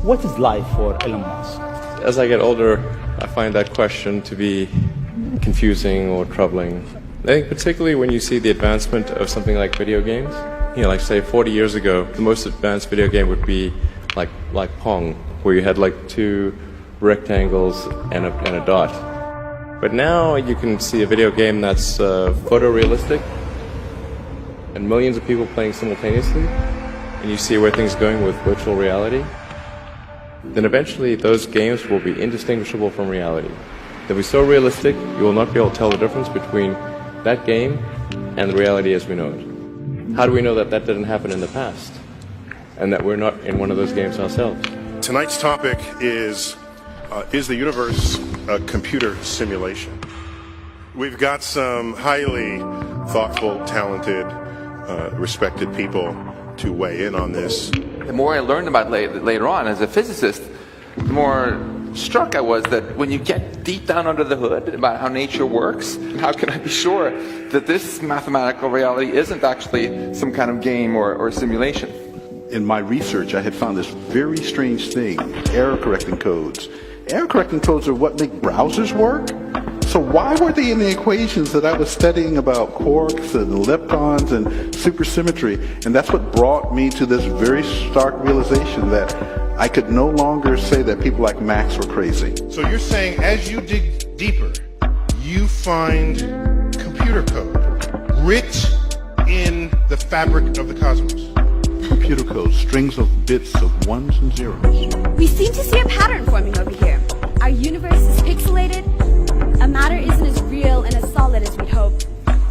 What is life for Elon Musk? As I get older, I find that question to be confusing or troubling. I think particularly when you see the advancement of something like video games. Like say 40 years ago, the most advanced video game would be like Pong, where you had like two rectangles and a dot. But now you can see a video game that's photorealistic and millions of people playing simultaneously, and you see where things are going with virtual reality. Then eventually those games will be indistinguishable from reality. They'll be so realistic, you will not be able to tell the difference between that game and the reality as we know it. How do we know that that didn't happen in the past and that we're not in one of those games ourselves? Tonight's topic is the universe a computer simulation? We've got some highly thoughtful, talented, respected people to weigh in on this. The more I learned about later on as a physicist, the more struck I was that when you get deep down under the hood about how nature works, how can I be sure that this mathematical reality isn't actually some kind of game or simulation? In my research, I had found this very strange thing, error correcting codes. Error correcting codes are what make browsers work. So why were they in the equations that I was studying about quarks and leptons and supersymmetry? And that's what brought me to this very stark realization that I could no longer say that people like Max were crazy. So you're saying as you dig deeper, you find computer code writ in the fabric of the cosmos. Computer code, strings of bits of ones and zeros. We seem to see a pattern forming over here. Our universe is pixelated. A matter isn't as real and as solid as we'd hope.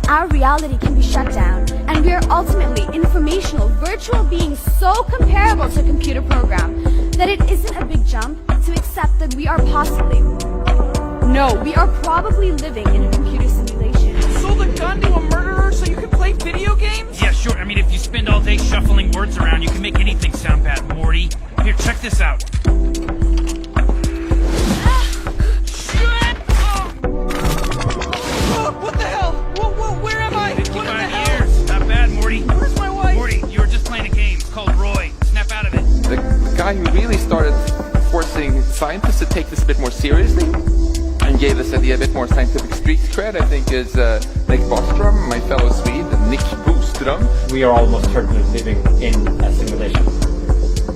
Our reality can be shut down, and we are ultimately informational, virtual beings so comparable to a computer program that it isn't a big jump to accept that we are possibly, no, we are probably living in a computer simulation. Sold a gun to a murderer so you can play video games? Yeah, sure. I mean, if you spend all day shuffling words around, you can make anything sound bad, Morty. Here, check this out. What the hell? Where am I? 55 years. Not bad, Morty. Where's my wife? Morty, you were just playing a game. It's called Roy. Snap out of it. The guy who really started forcing scientists to take this a bit more seriously and gave this idea a bit more scientific street cred, I think, is Nick Bostrom, my fellow Swede, Nick Bostrom. We are almost certainly living in a simulation.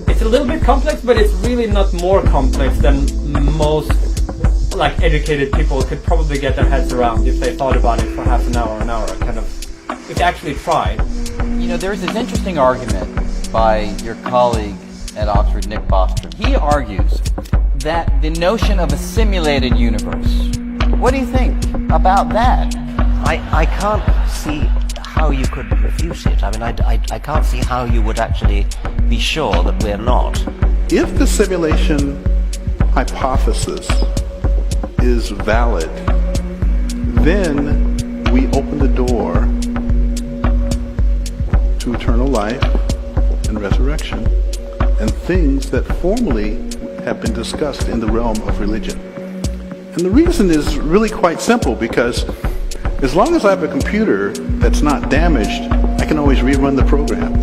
It's a little bit complex, but it's really not more complex than most educated people could probably get their heads around if they thought about it for half an hour, if they actually tried. There's this interesting argument by your colleague at Oxford, Nick Bostrom. He argues that the notion of a simulated universe, what do you think about that? I can't see how you could refute it. I mean, I can't see how you would actually be sure that we're not. If the simulation hypothesis is valid, then we open the door to eternal life and resurrection and things that formerly have been discussed in the realm of religion. And the reason is really quite simple, because as long as I have a computer that's not damaged, I can always rerun the program.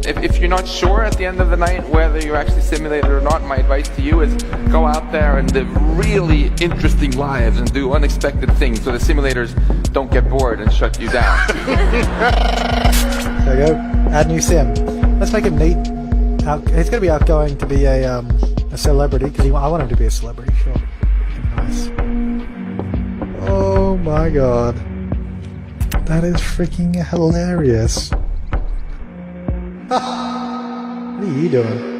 If you're not sure at the end of the night whether you're actually simulated or not, my advice to you is go out there and live really interesting lives and do unexpected things so the simulators don't get bored and shut you down. There we go. Add new sim. Let's make him neat. He's going to be outgoing to be a celebrity, because I want him to be a celebrity, sure. Nice. Oh my god. That is freaking hilarious. What are you doing?